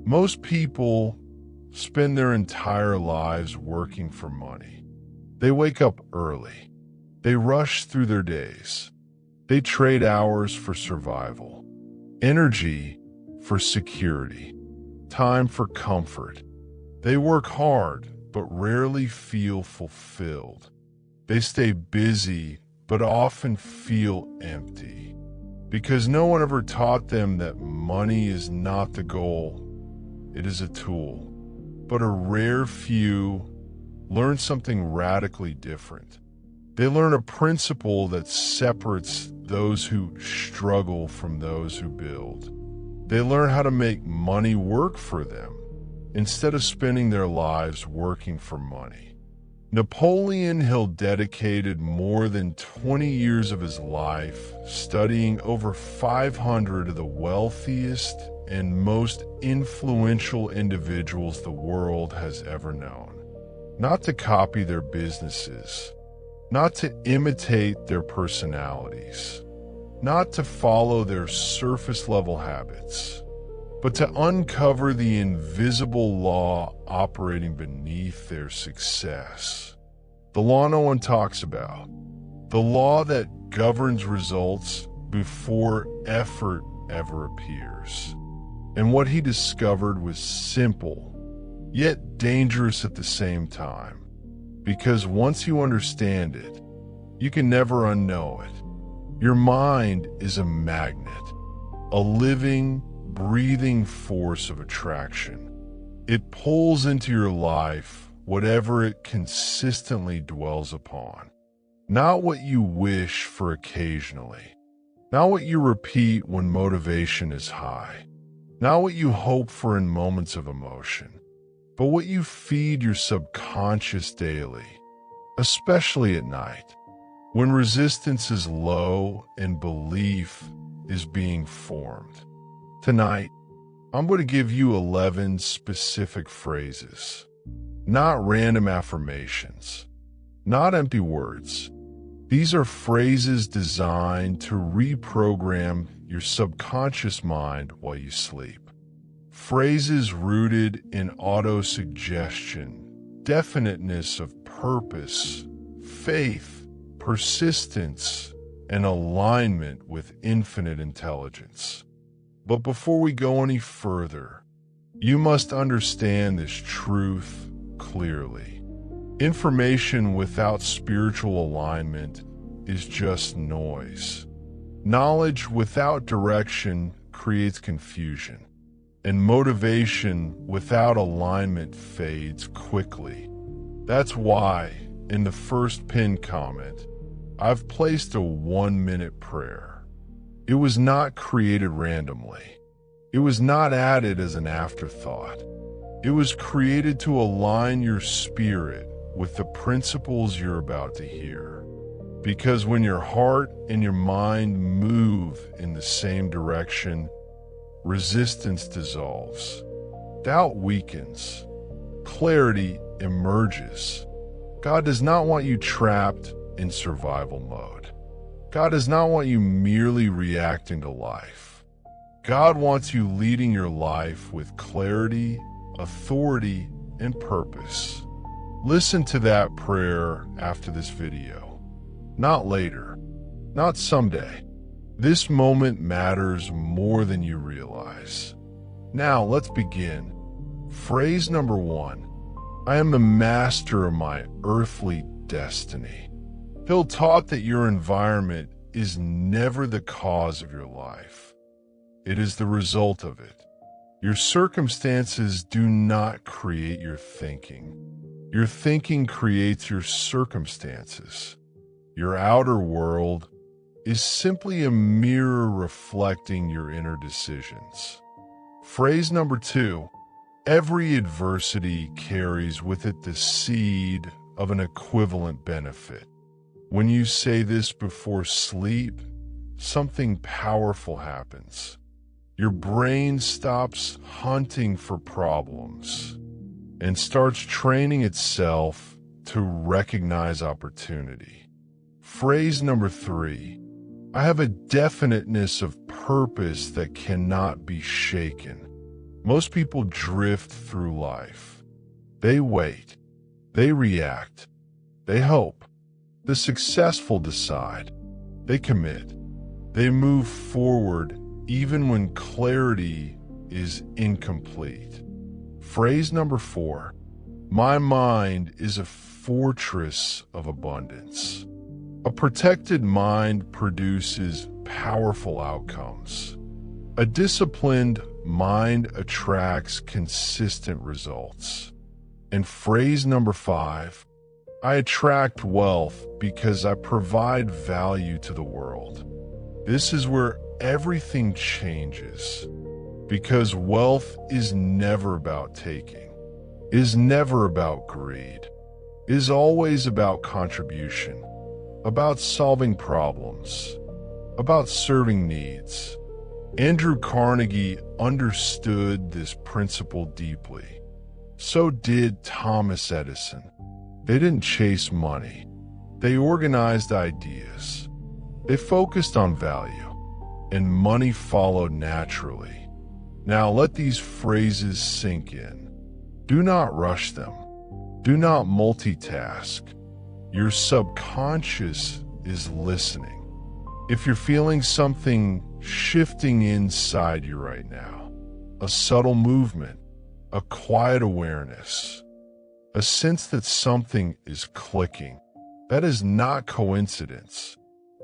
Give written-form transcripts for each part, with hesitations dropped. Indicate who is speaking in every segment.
Speaker 1: Most people spend their entire lives working for money. They wake up early. They rush through their days. They trade hours for survival, energy for security, time for comfort. They work hard, but rarely feel fulfilled. They stay busy, but often feel empty. Because no one ever taught them that money is not the goal, it is a tool. But a rare few learn something radically different. They learn a principle that separates those who struggle from those who build. They learn how to make money work for them instead of spending their lives working for money. Napoleon Hill dedicated more than 20 years of his life studying over 500 of the wealthiest and most influential individuals the world has ever known. Not to copy their businesses, not to imitate their personalities, not to follow their surface-level habits, but to uncover the invisible law operating beneath their success. The law no one talks about. The law that governs results before effort ever appears. And what he discovered was simple, yet dangerous at the same time. Because once you understand it, you can never unknow it. Your mind is a magnet, a living, breathing force of attraction. It pulls into your life whatever it consistently dwells upon. Not what you wish for occasionally. Not what you repeat when motivation is high. Not what you hope for in moments of emotion. But what you feed your subconscious daily, especially at night, when resistance is low and belief is being formed. Tonight, I'm going to give you 11 specific phrases, not random affirmations, not empty words. These are phrases designed to reprogram your subconscious mind while you sleep. Phrases rooted in auto-suggestion, definiteness of purpose, faith, persistence, and alignment with infinite intelligence. But before we go any further, you must understand this truth clearly. Information without spiritual alignment is just noise. Knowledge without direction creates confusion, and motivation without alignment fades quickly. That's why, in the first pinned comment, I've placed a 1-minute prayer. It was not created randomly. It was not added as an afterthought. It was created to align your spirit with the principles you're about to hear. Because when your heart and your mind move in the same direction, resistance dissolves, doubt weakens, clarity emerges. God does not want you trapped in survival mode. God does not want you merely reacting to life. God wants you leading your life with clarity, authority, and purpose. Listen to that prayer after this video. Not later, not someday. This moment matters more than you realize. Now let's begin. Phrase number 1. I am the master of my earthly destiny. Hill taught that your environment is never the cause of your life. It is the result of it. Your circumstances do not create your thinking. Your thinking creates your circumstances. Your outer world is simply a mirror reflecting your inner decisions. Phrase number 2. Every adversity carries with it the seed of an equivalent benefit. When you say this before sleep, something powerful happens. Your brain stops hunting for problems and starts training itself to recognize opportunity. Phrase number 3. I have a definiteness of purpose that cannot be shaken. Most people drift through life. They wait. They react. They hope. The successful decide. They commit. They move forward even when clarity is incomplete. Phrase number 4. My mind is a fortress of abundance. A protected mind produces powerful outcomes. A disciplined mind attracts consistent results. And phrase number 5, I attract wealth because I provide value to the world. This is where everything changes, because wealth is never about taking, is never about greed, is always about contribution, about solving problems, about serving needs. Andrew Carnegie understood this principle deeply. So did Thomas Edison. They didn't chase money. They organized ideas. They focused on value, and money followed naturally. Now let these phrases sink in. Do not rush them. Do not multitask. Your subconscious is listening. If you're feeling something shifting inside you right now, a subtle movement, a quiet awareness, a sense that something is clicking, that is not coincidence.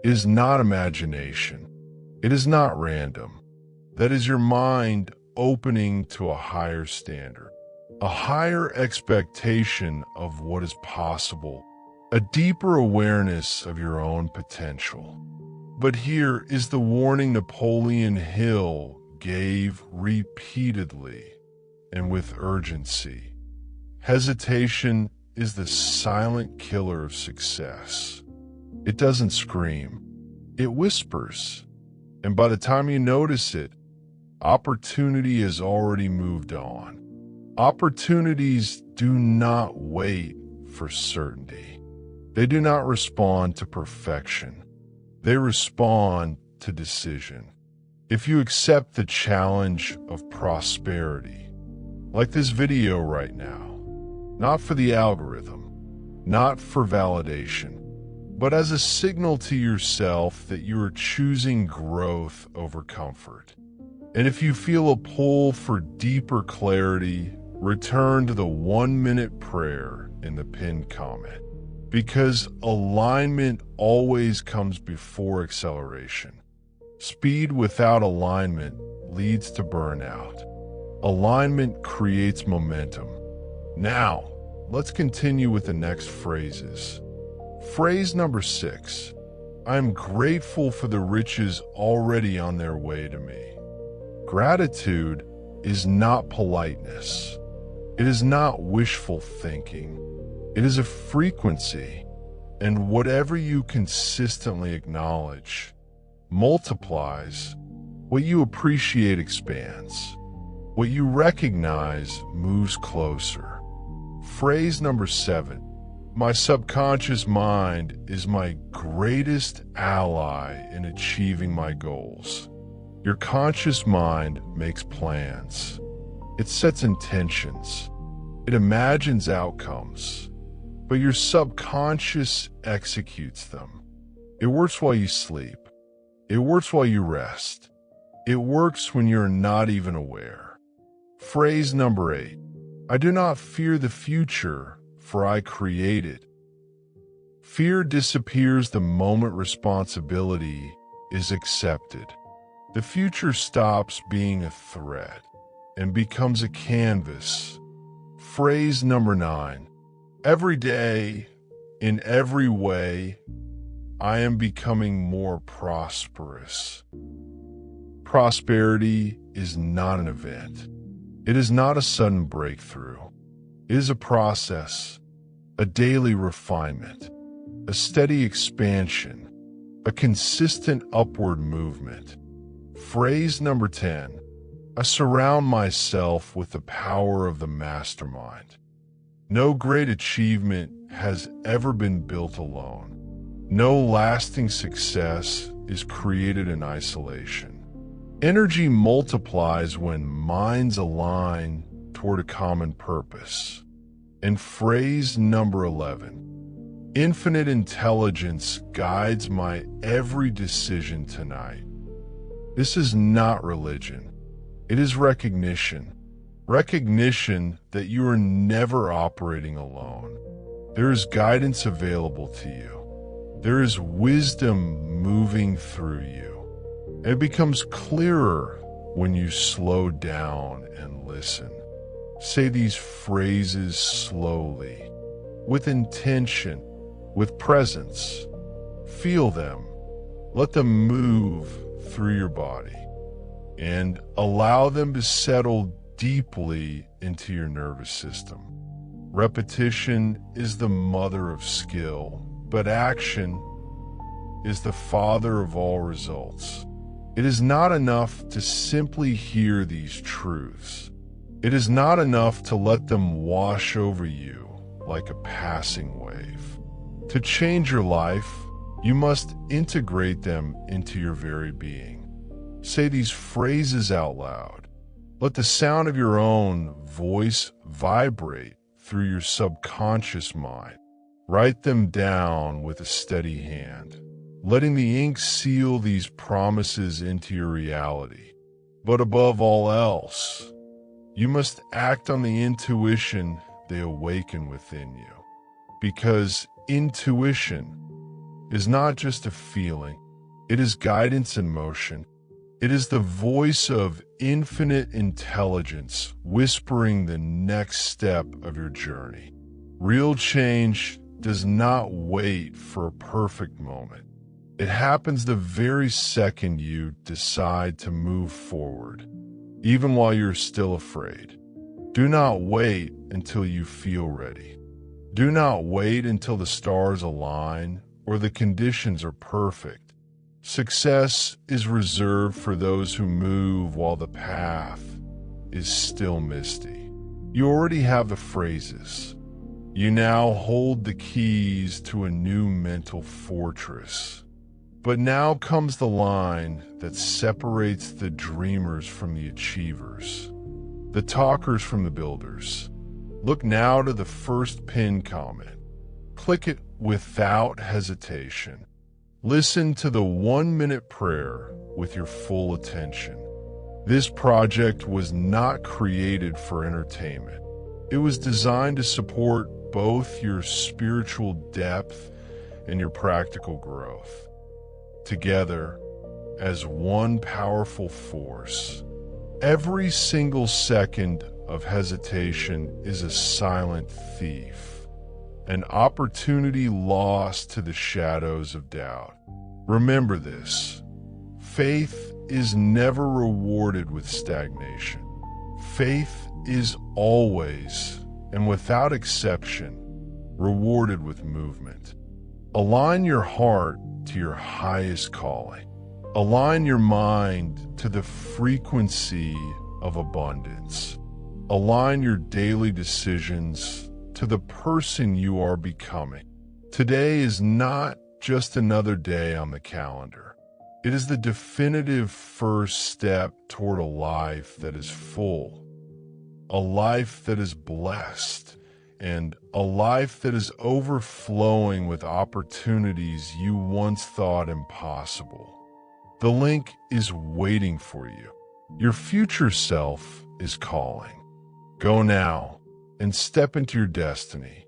Speaker 1: It is not imagination. It is not random. That is your mind opening to a higher standard, a higher expectation of what is possible, a deeper awareness of your own potential. But here is the warning Napoleon Hill gave repeatedly and with urgency. Hesitation is the silent killer of success. It doesn't scream. It whispers. And by the time you notice it, opportunity has already moved on. Opportunities do not wait for certainty. They do not respond to perfection. They respond to decision. If you accept the challenge of prosperity, like this video right now, not for the algorithm, not for validation, but as a signal to yourself that you are choosing growth over comfort. And if you feel a pull for deeper clarity, return to the 1-minute prayer in the pinned comment. Because alignment always comes before acceleration. Speed without alignment leads to burnout. Alignment creates momentum. Now, let's continue with the next phrases. Phrase number 6. I am grateful for the riches already on their way to me. Gratitude is not politeness. It is not wishful thinking. It is a frequency, and whatever you consistently acknowledge multiplies. What you appreciate expands. What you recognize moves closer. Phrase number 7. My subconscious mind is my greatest ally in achieving my goals. Your conscious mind makes plans. It sets intentions. It imagines outcomes. But your subconscious executes them. It works while you sleep. It works while you rest. It works when you're not even aware. Phrase number 8. I do not fear the future, for I create it. Fear disappears the moment responsibility is accepted. The future stops being a threat and becomes a canvas. Phrase number 9. Every day, in every way, I am becoming more prosperous. Prosperity is not an event. It is not a sudden breakthrough. It is a process, a daily refinement, a steady expansion, a consistent upward movement. Phrase number 10. I surround myself with the power of the mastermind. No great achievement has ever been built alone. No lasting success is created in isolation. Energy multiplies when minds align toward a common purpose. And phrase number 11, infinite intelligence guides my every decision tonight. This is not religion. It is recognition. Recognition that you are never operating alone. There is guidance available to you. There is wisdom moving through you. It becomes clearer when you slow down and listen. Say these phrases slowly, with intention, with presence. Feel them. Let them move through your body and allow them to settle deeply into your nervous system. Repetition is the mother of skill, but action is the father of all results. It is not enough to simply hear these truths. It is not enough to let them wash over you like a passing wave. To change your life, you must integrate them into your very being. Say these phrases out loud. Let the sound of your own voice vibrate through your subconscious mind. Write them down with a steady hand, letting the ink seal these promises into your reality. But above all else, you must act on the intuition they awaken within you. Because intuition is not just a feeling, it is guidance in motion. It is the voice of infinite intelligence whispering the next step of your journey. Real change does not wait for a perfect moment. It happens the very second you decide to move forward, even while you're still afraid. Do not wait until you feel ready. Do not wait until the stars align or the conditions are perfect. Success is reserved for those who move while the path is still misty. You already have the phrases. You now hold the keys to a new mental fortress. But now comes the line that separates the dreamers from the achievers, the talkers from the builders. Look now to the first pinned comment. Click it without hesitation. Listen to the 1-minute prayer with your full attention. This project was not created for entertainment. It was designed to support both your spiritual depth and your practical growth. Together, as one powerful force, every single second of hesitation is a silent thief. An opportunity lost to the shadows of doubt. Remember this. Faith is never rewarded with stagnation. Faith is always, and without exception, rewarded with movement. Align your heart to your highest calling. Align your mind to the frequency of abundance. Align your daily decisions to the person you are becoming. Today is not just another day on the calendar. It is the definitive first step toward a life that is full, a life that is blessed, and a life that is overflowing with opportunities you once thought impossible. The link is waiting for you. Your future self is calling. Go now and step into your destiny.